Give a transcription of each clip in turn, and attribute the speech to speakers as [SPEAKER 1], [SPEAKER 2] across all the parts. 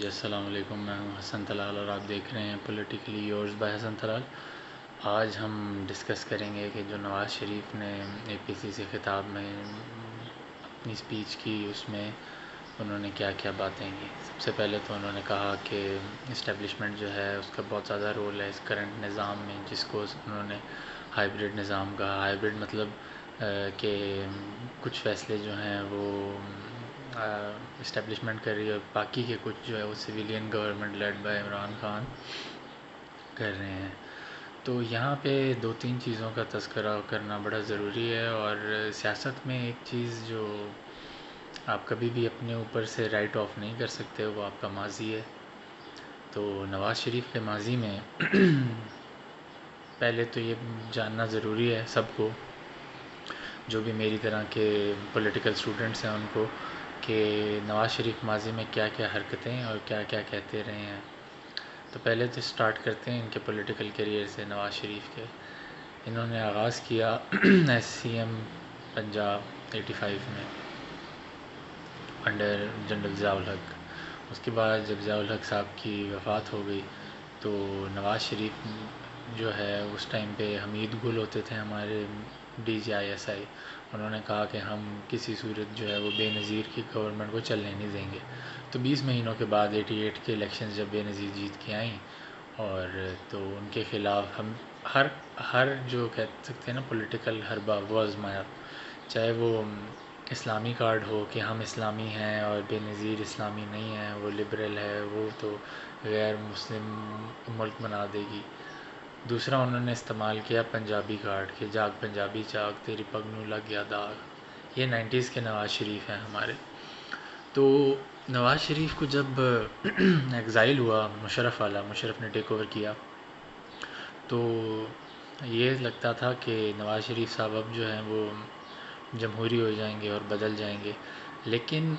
[SPEAKER 1] جی السلام علیکم، میں ہوں حسن طلال اور آپ دیکھ رہے ہیں پولیٹیکلی یورز بائی حسن طلال۔ آج ہم ڈسکس کریں گے کہ جو نواز شریف نے اے پی سی سی خطاب میں اپنی اسپیچ کی، اس میں انہوں نے کیا کیا باتیں کی۔ سب سے پہلے تو انہوں نے کہا کہ اسٹیبلشمنٹ جو ہے اس کا بہت زیادہ رول ہے اس کرنٹ نظام میں، جس کو انہوں نے ہائیبرڈ نظام کہا۔ ہائیبرڈ مطلب کہ کچھ فیصلے جو ہیں وہ اسٹیبلشمنٹ کر رہی ہے اور باقی کے کچھ جو ہے وہ civilian government led by Imran Khan کر رہے ہیں۔ تو یہاں پہ دو تین چیزوں کا تذکرہ کرنا بڑا ضروری ہے، اور سیاست میں ایک چیز جو آپ کبھی بھی اپنے اوپر سے رائٹ آف نہیں کر سکتے وہ آپ کا ماضی ہے۔ تو نواز شریف کے ماضی میں پہلے تو یہ جاننا ضروری ہے سب کو، جو بھی میری طرح کے پولیٹیکل اسٹوڈنٹس ہیں ان کو، کہ نواز شریف ماضی میں کیا کیا حرکتیں اور کیا کیا کہتے رہے ہیں۔ تو پہلے تو اسٹارٹ کرتے ہیں ان کے پولیٹیکل کیریئر سے نواز شریف کے۔ انہوں نے آغاز کیا ایس سی ایم پنجاب 85 میں انڈر جنرل ضیاء الحق۔ اس کے بعد جب ضیاء الحق صاحب کی وفات ہو گئی تو نواز شریف جو ہے اس ٹائم پہ حمید گل ہوتے تھے ہمارے D G I S I, انہوں نے کہا کہ ہم کسی صورت جو ہے وہ بے نظیر کی گورنمنٹ کو چلنے نہیں دیں گے۔ تو 20 مہینوں کے بعد 88 کے الیکشنز جب بے نظیر جیت کے آئیں، اور تو ان کے خلاف ہم ہر جو کہہ سکتے ہیں نا پولیٹیکل حربہ وہ آزمایا، چاہے وہ اسلامی کارڈ ہو کہ ہم اسلامی ہیں اور بے نظیر اسلامی نہیں ہیں، وہ لبرل ہے، وہ تو غیر مسلم ملک بنا دے گی۔ دوسرا انہوں نے استعمال کیا پنجابی کارڈ کہ جاگ پنجابی چاک تیری پگ نو لگ گیا داغ۔ یہ 90s کے نواز شریف ہیں ہمارے۔ تو نواز شریف کو جب ایگزائل ہوا مشرف نے ٹیک اوور کیا، تو یہ لگتا تھا کہ نواز شریف صاحب اب جو ہیں وہ جمہوری ہو جائیں گے اور بدل جائیں گے، لیکن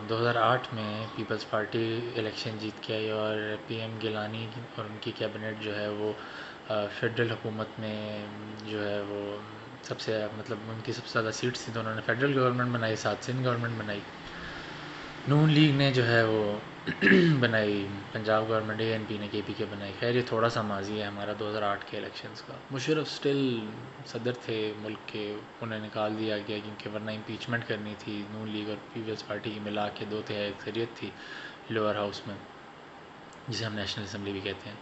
[SPEAKER 1] 2008 میں پیپلز پارٹی الیکشن جیت کے آئی اور پی ایم گیلانی اور ان کی کیبنٹ جو ہے وہ فیڈرل حکومت میں جو ہے وہ سب سے مطلب ان کی سب سے زیادہ سیٹس تھیں، تو انہوں نے فیڈرل گورنمنٹ بنائی، ساتھ سندھ گورنمنٹ بنائی۔ نون لیگ نے جو ہے وہ بنائی پنجاب گورنمنٹ، اے این پی نے کے پی کے بنائی۔ خیر یہ تھوڑا سا ماضی ہے ہمارا 2008 کے الیکشنز کا۔ مشرف سٹل صدر تھے ملک کے، انہیں نکال دیا گیا کیونکہ ورنہ امپیچمنٹ کرنی تھی نون لیگ اور پیپلز پارٹی کی ملا کے 2/3 اکثریت تھی لوور ہاؤس میں، جسے ہم نیشنل اسمبلی بھی کہتے ہیں۔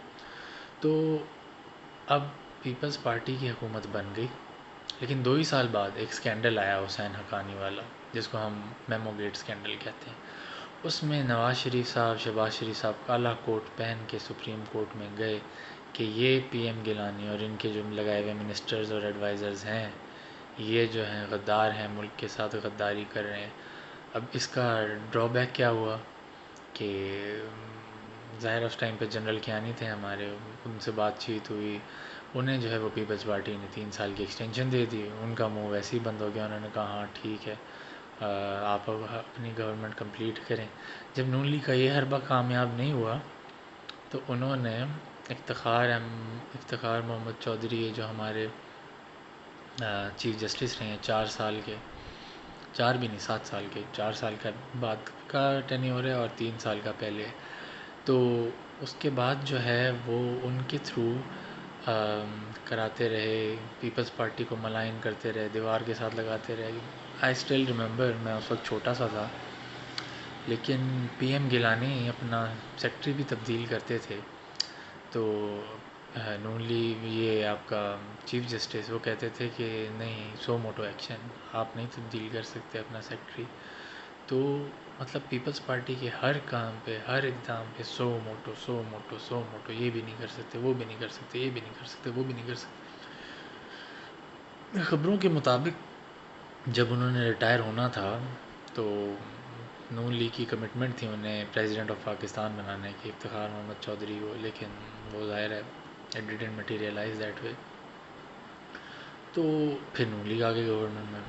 [SPEAKER 1] تو اب پیپلز پارٹی کی حکومت بن گئی، لیکن 2 ہی سال بعد ایک سکینڈل آیا حسین حقانی والا، جس کو ہم میمو گیٹ سکینڈل کہتے ہیں۔ اس میں نواز شریف صاحب، شہباز شریف صاحب کالا کوٹ پہن کے سپریم کورٹ میں گئے کہ یہ پی ایم گیلانی اور ان کے جو لگائے ہوئے منسٹرز اور ایڈوائزرز ہیں یہ جو ہیں غدار ہیں، ملک کے ساتھ غداری کر رہے ہیں۔ اب اس کا ڈرا بیک کیا ہوا کہ ظاہر اس ٹائم پہ جنرل کیانی تھے ہمارے، ان سے بات چیت ہوئی، انہیں جو ہے وہ پیپلز پارٹی نے 3 سال کی ایکسٹینشن دے دی، ان کا منہ ویسے ہی بند ہو گیا، انہوں نے کہا ہاں ٹھیک ہے آپ اپنی گورنمنٹ کمپلیٹ کریں۔ جب نون لیگ کا یہ حربہ کامیاب نہیں ہوا تو انہوں نے افتخار محمد چودھری جو ہمارے چیف جسٹس رہے ہیں 4 سال کے، 4 بھی نہیں 7 سال کے، 4 سال کا بعد کا ٹینیور ہے اور 3 سال کا پہلے، تو اس کے بعد جو ہے وہ ان کے تھرو کراتے رہے، پیپلز پارٹی کو ملائن کرتے رہے، دیوار کے ساتھ لگاتے رہے۔ آئی اسٹل ریممبر، میں اس وقت چھوٹا سا تھا، لیکن پی ایم گیلانی اپنا سیکٹری بھی تبدیل کرتے تھے، تو نون لیگ یہ آپ کا چیف جسٹس وہ کہتے تھے کہ نہیں سو موٹو ایکشن، آپ نہیں تبدیل کر سکتے اپنا سیکٹری۔ تو مطلب پیپلز پارٹی کے ہر کام پہ، ہر اقدام پہ سو موٹو، یہ بھی نہیں کر سکتے، وہ بھی نہیں کر سکتے، یہ بھی نہیں کر سکتے، وہ بھی نہیں کر سکتے۔ خبروں کے مطابق جب انہوں نے ریٹائر ہونا تھا تو نون لیگ کی کمٹمنٹ تھی انہیں پریزیڈنٹ آف پاکستان بنانے کی افتخار محمد چودھری کو، لیکن وہ ظاہر ہے it didn't materialize that way. تو پھر نون لیگ آ گئی گورنمنٹ میں،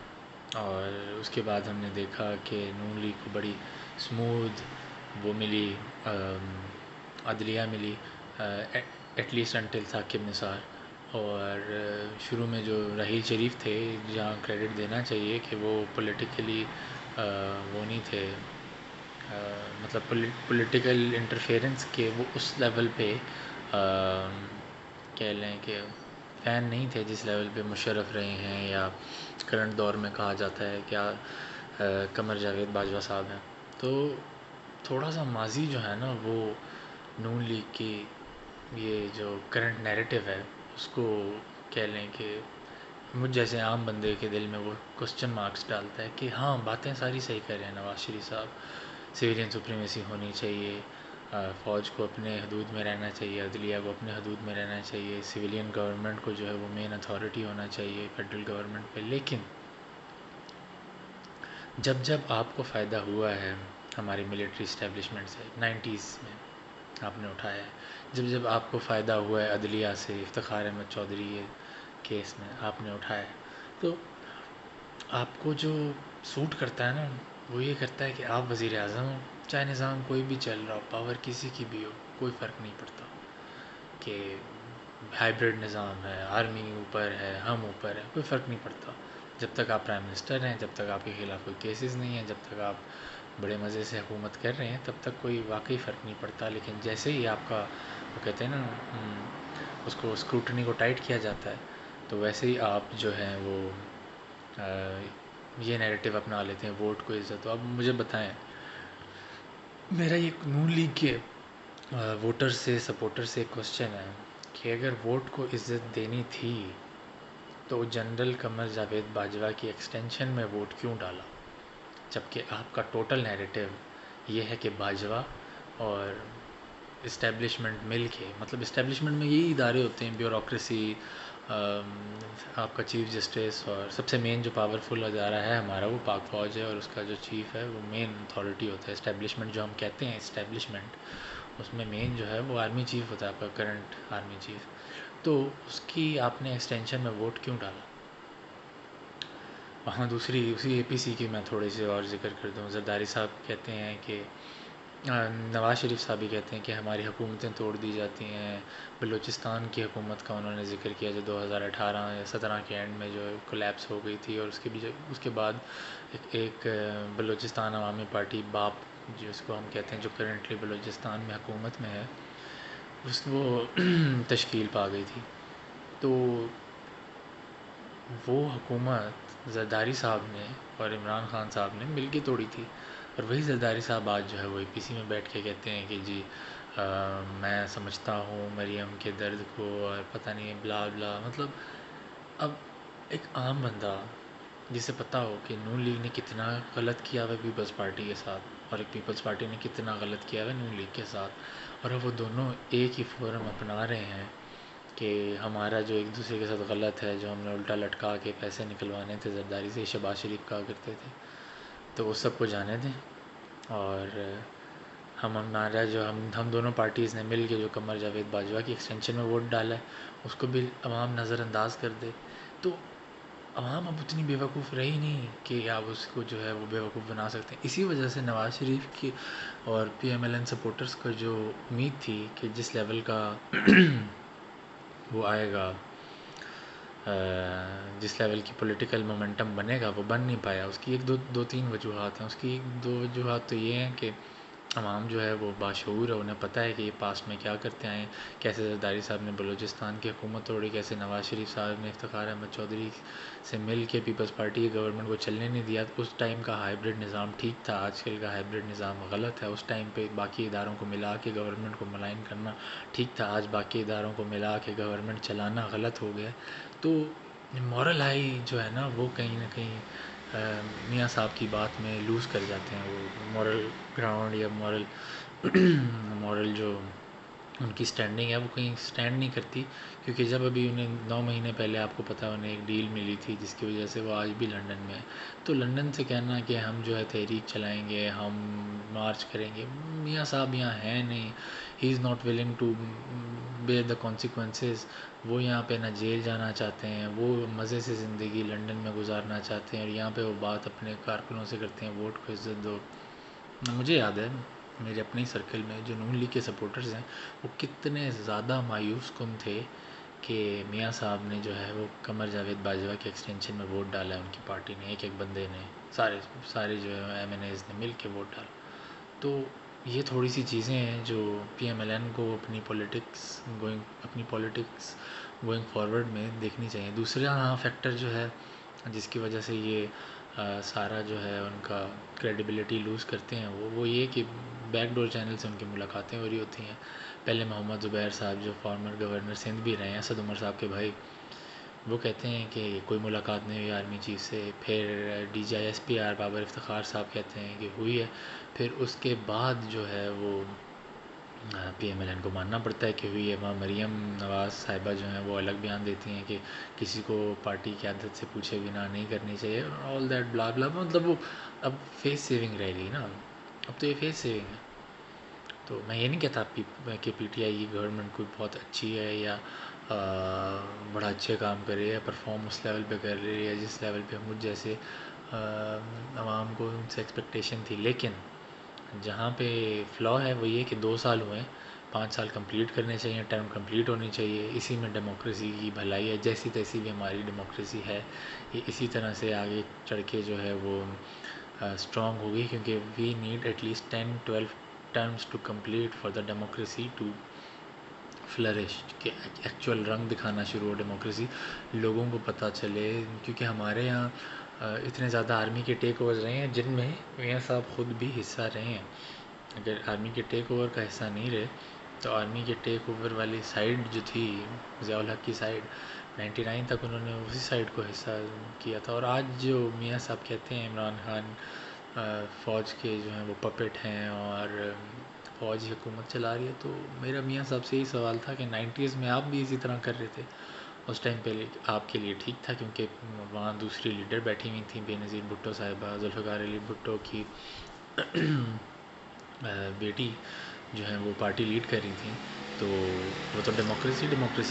[SPEAKER 1] اور اس کے بعد ہم نے دیکھا کہ نون لیگ کو بڑی اسموتھ وہ ملی، عدلیہ ملی، at least until Saqib Nisar. اور شروع میں جو رحیل شریف تھے، جہاں کریڈٹ دینا چاہیے کہ وہ پولیٹیکلی وہ نہیں تھے، مطلب پولیٹیکل انٹرفیئرنس کے وہ اس لیول پہ کہہ لیں کہ فین نہیں تھے جس لیول پہ مشرف رہے ہیں یا کرنٹ دور میں کہا جاتا ہے کیا قمر جاوید باجوہ صاحب ہیں. تو تھوڑا سا ماضی جو ہے نا وہ نون لیگ کی یہ جو کرنٹ نیریٹو ہے اس کو کہہ لیں کہ مجھ جیسے عام بندے کے دل میں وہ کوسچن مارکس ڈالتا ہے کہ ہاں باتیں ساری صحیح کر رہے ہیں نواز شریف صاحب. سویلین سپریمیسی ہونی چاہیے, فوج کو اپنے حدود میں رہنا چاہیے, عدلیہ کو اپنے حدود میں رہنا چاہیے, سویلین گورنمنٹ کو جو ہے وہ مین اتھارٹی ہونا چاہیے فیڈرل گورنمنٹ پہ. لیکن جب آپ کو فائدہ ہوا ہے ہماری ملٹری اسٹیبلشمنٹ سے 90s میں آپ نے اٹھایا ہے, جب آپ کو فائدہ ہوا ہے عدلیہ سے افتخار احمد چودھری کیس میں آپ نے اٹھایا ہے, تو آپ کو جو سوٹ کرتا ہے نا وہ یہ کرتا ہے کہ آپ وزیر اعظم ہوں, چاہے نظام کوئی بھی چل رہا ہو, پاور کسی کی بھی ہو, کوئی فرق نہیں پڑتا کہ ہائیبرڈ نظام ہے, آرمی اوپر ہے, ہم اوپر ہیں, کوئی فرق نہیں پڑتا. جب تک آپ پرائم منسٹر ہیں, جب تک آپ کے خلاف کوئی کیسز نہیں ہیں, جب تک آپ بڑے مزے سے حکومت کر رہے ہیں, تب تک کوئی واقعی فرق نہیں پڑتا. لیکن جیسے ہی آپ کا وہ کہتے ہیں نا اس کو اسکروٹنی کو ٹائٹ کیا جاتا ہے, تو ویسے ہی آپ جو ہیں وہ یہ نیریٹو اپنا لیتے ہیں ووٹ کو عزت. تو اب مجھے بتائیں, میرا یہ نون لیگ کے ووٹر سے سپورٹر سے ایک کوسچن ہے کہ اگر ووٹ کو عزت دینی تھی تو جنرل قمر جاوید باجوہ کی ایکسٹینشن میں ووٹ کیوں ڈالا, جبکہ آپ کا ٹوٹل نیریٹو یہ ہے کہ باجوہ اور اسٹیبلشمنٹ مل کے, مطلب اسٹیبلشمنٹ میں یہی ادارے ہوتے ہیں, بیوروکریسی, آپ کا چیف جسٹس, اور سب سے مین جو پاورفل ادارہ ہے ہمارا وہ پاک فوج ہے, اور اس کا جو چیف ہے وہ مین اتھارٹی ہوتا ہے. اسٹیبلشمنٹ جو ہم کہتے ہیں اسٹیبلشمنٹ, اس میں مین جو ہے وہ آرمی چیف ہوتا ہے, آپ کا کرنٹ آرمی چیف. تو اس کی آپ نے ایکسٹینشن میں ووٹ کیوں ڈالا؟ وہاں دوسری اسی اے پی سی کی میں تھوڑی سی اور ذکر کر دوں. زرداری صاحب کہتے ہیں کہ نواز شریف صاحب بھی کہتے ہیں کہ ہماری حکومتیں توڑ دی جاتی ہیں. بلوچستان کی حکومت کا انہوں نے ذکر کیا جو 2018 یا 17 کے اینڈ میں جو کولیپس ہو گئی تھی, اور اس کے بعد ایک بلوچستان عوامی پارٹی باپ جس کو ہم کہتے ہیں جو کرنٹلی بلوچستان میں حکومت میں ہے, وہ تشکیل پا گئی تھی. تو وہ حکومت زرداری صاحب نے اور عمران خان صاحب نے مل کے توڑی تھی, اور وہی زرداری صاحب آج جو ہے وہ اے پی سی میں بیٹھ کے کہتے ہیں کہ جی میں سمجھتا ہوں مریم کے درد کو, اور پتہ نہیں بلا بلا. مطلب اب ایک عام بندہ جسے پتہ ہو کہ نون لیگ نے کتنا غلط کیا ہوا پیپلز پارٹی کے ساتھ, اور ایک پیپلز پارٹی نے کتنا غلط کیا ہوا نون لیگ کے ساتھ, اور اب وہ دونوں ایک ہی فورم اپنا رہے ہیں کہ ہمارا جو ایک دوسرے کے ساتھ غلط ہے, جو ہم نے الٹا لٹکا کے پیسے نکلوانے تھے زرداری سے, شہباز شریف کہا کرتے تھے, تو اس سب کو جانے دیں. اور ہمارا جو ہم دونوں پارٹیز نے مل کے جو قمر جاوید باجوہ کی ایکسٹینشن میں ووٹ ڈالا ہے اس کو بھی عوام نظر انداز کر دے. تو عوام اب اتنی بیوقوف رہی نہیں کہ آپ اس کو جو ہے وہ بیوقوف بنا سکتے ہیں. اسی وجہ سے نواز شریف کی اور P M L N supporters کو جو امید تھی کہ جس لیول کا وہ آئے گا, جس لیول کی پولیٹیکل مومنٹم بنے گا, وہ بن نہیں پایا. اس کی ایک دو تین وجوہات ہیں. اس کی ایک دو وجوہات تو یہ ہیں کہ عوام جو ہے وہ باشعور ہے, انہیں پتہ ہے کہ یہ پاسٹ میں کیا کرتے آئے ہیں, کیسے زرداری صاحب نے بلوچستان کی حکومت توڑی, کیسے نواز شریف صاحب نے افتخار احمد چودھری سے مل کے پیپلز پارٹی کی گورنمنٹ کو چلنے نہیں دیا. اس ٹائم کا ہائیبرڈ نظام ٹھیک تھا, آج کل کا ہائیبرڈ نظام غلط ہے. اس ٹائم پہ باقی اداروں کو ملا کے گورنمنٹ کو ملائن کرنا ٹھیک تھا, آج باقی اداروں کو ملا کے گورنمنٹ چلانا غلط ہو گیا. تو مورل ہائی جو ہے نا وہ کہیں نہ کہیں میاں صاحب کی بات میں لوز کر جاتے ہیں. وہ مورل گراؤنڈ یا مورل جو ان کی سٹینڈنگ ہے وہ کہیں سٹینڈ نہیں کرتی, کیونکہ جب ابھی انہیں 9 مہینے پہلے آپ کو پتہ انہیں ایک ڈیل ملی تھی جس کی وجہ سے وہ آج بھی لنڈن میں ہے. تو لنڈن سے کہنا کہ ہم جو ہے تحریک چلائیں گے, ہم مارچ کریں گے, میاں صاحب یہاں ہیں نہیں. He is not willing to bear the consequences. وہ یہاں پہ نہ جیل جانا چاہتے ہیں, وہ مزے سے زندگی لنڈن میں گزارنا چاہتے ہیں, اور یہاں پہ وہ بات اپنے کارکنوں سے کرتے ہیں ووٹ کو عزت دو. مجھے یاد ہے میرے اپنے ہی سرکل میں جو نون لیگ کے سپورٹرز ہیں وہ کتنے زیادہ مایوس کن تھے کہ میاں صاحب نے جو ہے وہ قمر جاوید باجوہ کے ایکسٹینشن میں ووٹ ڈالا ہے. ان کی پارٹی نے ایک بندے نے سارے جو ایم این ایز نے مل کے ووٹ ڈالا. تو یہ تھوڑی سی چیزیں ہیں جو پی ایم ایل این کو اپنی پولیٹکس گوئنگ فارورڈ میں دیکھنی چاہیے. دوسرا فیکٹر جو ہے جس کی وجہ سے یہ سارا جو ہے ان کا کریڈیبلٹی لوز کرتے ہیں وہ یہ کہ بیک ڈور چینل سے ان کی ملاقاتیں ہو رہی ہوتی ہیں. پہلے محمد زبیر صاحب جو فارمر گورنر سندھ بھی رہے ہیں، اسد عمر صاحب کے بھائی، وہ کہتے ہیں کہ کوئی ملاقات نہیں ہوئی آرمی چیف سے. پھر D G I S P R Babar Iftikhar صاحب کہتے ہیں کہ ہوئی ہے. پھر اس کے بعد جو ہے وہ پی ایم ایل این کو ماننا پڑتا ہے کہ ہوئی ہے. وہاں مریم نواز صاحبہ جو ہیں وہ الگ بیان دیتی ہیں کہ کسی کو پارٹی قیادت سے پوچھے بنا نہیں کرنی چاہیے، آل دیٹ بلا بلا. مطلب وہ اب فیس سیونگ رہ گئی نا، اب تو یہ فیس سیونگ ہے. تو میں یہ نہیں کہتا کہ پی ٹی آئی کی گورنمنٹ کوئی بہت اچھی ہے یا بڑا اچھے کام کر رہی ہے، پرفارم اس لیول پہ کر رہی ہے جس لیول پہ مجھ جیسے عوام کو ان سے ایکسپیکٹیشن تھی. لیکن جہاں پہ فلا ہے وہ یہ کہ 2 سال ہوئے، 5 سال کمپلیٹ کرنے چاہیے، ٹرم کمپلیٹ ہونی چاہیے. اسی میں ڈیموکریسی کی بھلائی ہے. جیسی تیسی بھی ہماری ڈیموکریسی ہے، یہ اسی طرح سے آگے چڑھ کے جو ہے وہ اسٹرانگ ہوگی، کیونکہ we need at least 10-12 terms to complete for the democracy to flourish, کہ ایکچوئل رنگ دکھانا شروع ہو ڈیموکریسی، لوگوں کو پتہ چلے. کیونکہ ہمارے یہاں اتنے زیادہ آرمی کے ٹیک اوورز رہے ہیں جن میں میاں صاحب خود بھی حصہ رہے ہیں. اگر آرمی کے ٹیک اوور کا حصہ نہیں رہے تو آرمی کے ٹیک اوور والی سائڈ جو تھی ضیاء الحق کی سائڈ، 99 تک انہوں نے اسی سائڈ کو حصہ کیا تھا. اور آج جو میاں صاحب کہتے ہیں عمران خان فوج کے جو ہیں وہ پپٹ ہیں اور فوج حکومت چلا رہی ہے، تو میرا میاں صاحب سے یہی سوال تھا کہ 90s میں آپ بھی اسی طرح کر رہے تھے. اس ٹائم پہ آپ کے لیے ٹھیک تھا کیونکہ وہاں دوسری لیڈر بیٹھی ہوئی تھیں، بے نظیر بھٹو صاحبہ، ذوالفقار علی بھٹو کی بیٹی جو ہیں وہ پارٹی لیڈ کر رہی تھیں. تو وہ تو ڈیموکریسی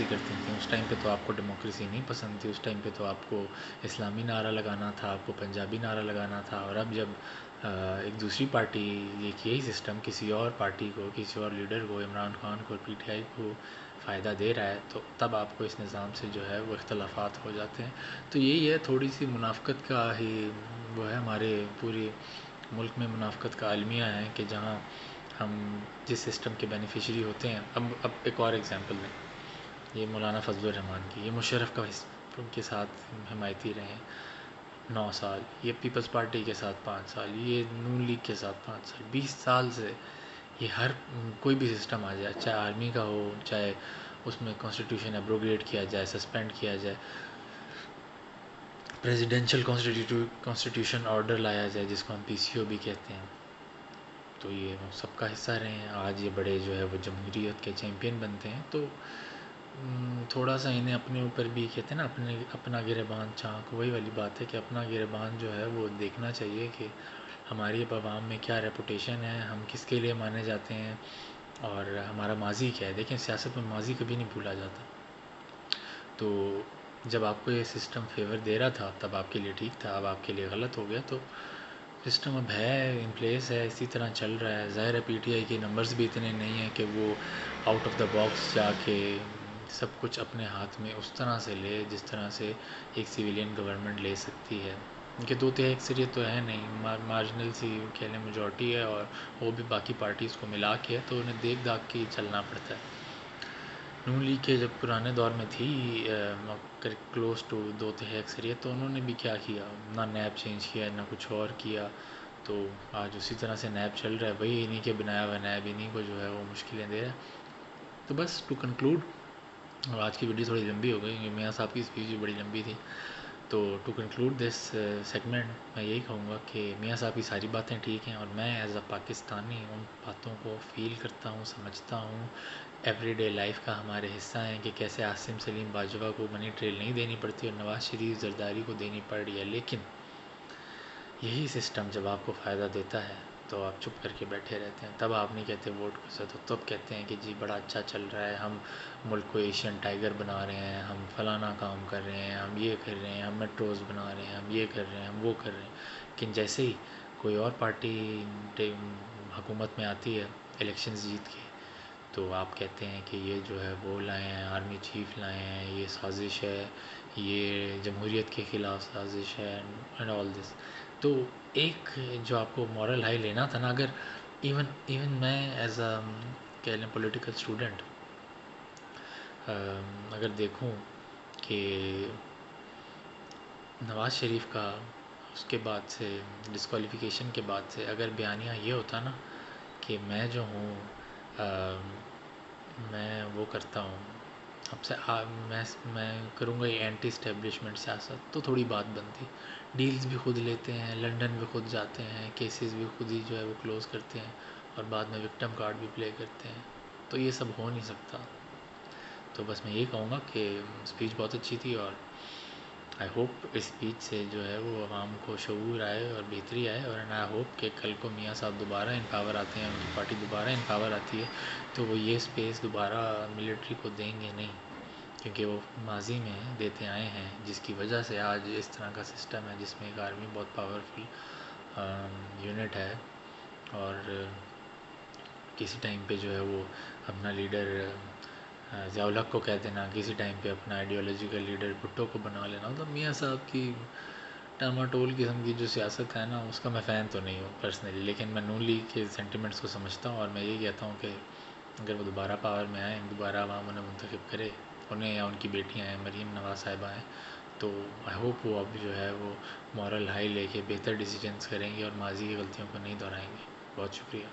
[SPEAKER 1] کرتی تھیں. اس ٹائم پہ تو آپ کو ڈیموکریسی نہیں پسند تھی، اس ٹائم پہ تو آپ کو اسلامی نعرہ لگانا تھا، آپ کو پنجابی نعرہ لگانا تھا. اور اب جب ایک دوسری پارٹی یہی سسٹم کسی اور پارٹی کو، کسی اور لیڈر کو، عمران خان کو، پی ٹی آئی کو فائدہ دے رہا ہے، تو تب آپ کو اس نظام سے جو ہے وہ اختلافات ہو جاتے ہیں. تو یہی ہے، تھوڑی سی منافقت کا ہی وہ ہے، ہمارے پورے ملک میں منافقت کا المیہ ہے کہ جہاں ہم جس سسٹم کے بینیفیشری ہوتے ہیں. اب ایک اور ایگزامپل دیں، یہ مولانا فضل الرحمان کی، یہ مشرف کا کے ساتھ حمایتی رہے 9 سال، یہ پیپلز پارٹی کے ساتھ 5 سال، یہ نون لیگ کے ساتھ 5 سال، 20 سال سے یہ ہر کوئی بھی سسٹم آ جائے، چاہے آرمی کا ہو، چاہے اس میں کانسٹیٹیوشن ایبروگیٹ کیا جائے، سسپینڈ کیا جائے، پریزیڈینشل کانسٹیٹیوشن آرڈر لایا جائے جس کو ہم پی سی او بھی کہتے ہیں، تو یہ سب کا حصہ رہے ہیں. آج یہ بڑے جو ہے وہ جمہوریت کے چیمپئن بنتے ہیں. تو تھوڑا سا انہیں اپنے اوپر بھی کہتے ہیں نا، اپنا گریبان چانک، وہی والی بات ہے کہ اپنا گریبان جو ہے وہ دیکھنا چاہیے کہ ہماری عوام میں کیا ریپوٹیشن ہے، ہم کس کے لیے مانے جاتے ہیں اور ہمارا ماضی کیا ہے. دیکھیں سیاست میں ماضی کبھی نہیں بھولا جاتا. تو جب آپ کو یہ سسٹم فیور دے رہا تھا تب آپ کے لیے ٹھیک تھا، اب آپ کے لیے غلط ہو گیا. تو سسٹم اب ہے، ان پلیس ہے، اسی طرح چل رہا ہے. ظاہر ہے پی ٹی آئی کے نمبرز بھی اتنے نہیں ہیں کہ وہ آؤٹ آف دا باکس جا کے سب کچھ اپنے ہاتھ میں اس طرح سے لے جس طرح سے ایک سویلین گورنمنٹ لے سکتی ہے. ان کے 2/3 اکثریت تو ہے نہیں، مارجنل سی کہہ لیں میجورٹی ہے، اور وہ بھی باقی پارٹیز کو ملا کے ہے، تو انہیں دیکھ داکھ کے چلنا پڑتا ہے. نون لیگ کے جب پرانے دور میں تھی کلوز ٹو 2/3 اکثریت، تو انہوں نے بھی کیا کیا، نہ نیب چینج کیا نہ کچھ اور کیا. تو آج اسی طرح سے نیب چل رہا ہے، وہی انہی کے بنایا ہوا نیب انہی کو جو ہے وہ مشکلیں دے رہا ہے. تو بس ٹو کنکلوڈ، اور آج کی ویڈیو تھوڑی لمبی ہو گئی کیونکہ میاں صاحب کی اسپیچ بھی بڑی لمبی تھی. تو ٹو کنکلوڈ دس سیگمنٹ میں یہی کہوں گا کہ میاں صاحب کی ساری باتیں ٹھیک ہیں، اور میں ایز اے پاکستانی ان باتوں کو فیل کرتا ہوں، سمجھتا ہوں. ایوری ڈے لائف کا ہمارے حصہ ہیں کہ کیسے عاصم سلیم باجوہ کو منی ٹریل نہیں دینی پڑتی اور نواز شریف زرداری کو دینی پڑ رہی ہے. لیکن یہی سسٹم جب آپ کو فائدہ دیتا ہے تو آپ چپ کر کے بیٹھے رہتے ہیں. تب آپ نہیں کہتے ووٹ کو سے، تو تب کہتے ہیں کہ جی بڑا اچھا چل رہا ہے، ہم ملک کو ایشین ٹائیگر بنا رہے ہیں، ہم فلانا کام کر رہے ہیں، ہم یہ کر رہے ہیں، ہم میٹروز بنا رہے ہیں، ہم یہ کر رہے ہیں، ہم وہ کر رہے ہیں. لیکن جیسے ہی کوئی اور پارٹی حکومت میں آتی ہے الیکشنز جیت کے، تو آپ کہتے ہیں کہ یہ جو ہے وہ لائے ہیں، آرمی چیف لائے ہیں، یہ سازش ہے، یہ جمہوریت کے خلاف سازش ہے، اینڈ آل دس. تو ایک جو آپ کو مورل ہائی لینا تھا نا، اگر ایون میں ایز اے کہہ لیں پولیٹیکل اسٹوڈنٹ اگر دیکھوں کہ نواز شریف کا اس کے بعد سے ڈسکوالیفیکیشن کے بعد سے اگر بیانیہ یہ ہوتا نا کہ میں جو ہوں میں وہ کرتا ہوں اب سے میں کروں گا یہ اینٹی اسٹیبلشمنٹ سیاست، تو تھوڑی بات بنتی. ڈیلز بھی خود لیتے ہیں، لنڈن بھی خود جاتے ہیں، کیسز بھی خود ہی جو ہے وہ کلوز کرتے ہیں، اور بعد میں وکٹم کارڈ بھی پلے کرتے ہیں. تو یہ سب ہو نہیں سکتا. تو بس میں یہ کہوں گا کہ اسپیچ بہت اچھی تھی، اور آئی ہوپ اس اسپیچ سے جو ہے وہ عوام کو شعور آئے اور بہتری آئے، اور آئی ہوپ کہ کل کو میاں صاحب دوبارہ ان پاور آتے ہیں، ان کی پارٹی دوبارہ ان پاور آتی ہے، تو وہ یہ اسپیس دوبارہ ملٹری کو دیں گے نہیں، کیونکہ وہ ماضی میں دیتے آئے ہیں، جس کی وجہ سے آج اس طرح کا سسٹم ہے جس میں ایک آرمی بہت پاورفل یونٹ ہے، اور کسی ٹائم پہ جو ہے وہ اپنا لیڈر ضیاء الحق کو کہہ دینا، کسی ٹائم پہ اپنا آئیڈیالوجیکل لیڈر بھٹو کو بنا لینا. تو میاں صاحب کی ٹاماٹول قسم کی جو سیاست ہے نا، اس کا میں فین تو نہیں ہوں پرسنلی، لیکن میں نون لیگ کے سینٹیمنٹس کو سمجھتا ہوں، اور میں یہ کہتا ہوں کہ اگر وہ دوبارہ پاور میں آئیں، دوبارہ عوام انہیں منتخب کرے، انہیں یا ان کی بیٹیاں ہیں مریم نواز صاحبہ ہیں، تو آئی ہوپ وہ اب جو ہے وہ مورل ہائی لے کے بہتر ڈیسیجنس کریں گے اور ماضی کی غلطیوں کو نہیں دہرائیں گے. بہت شکریہ.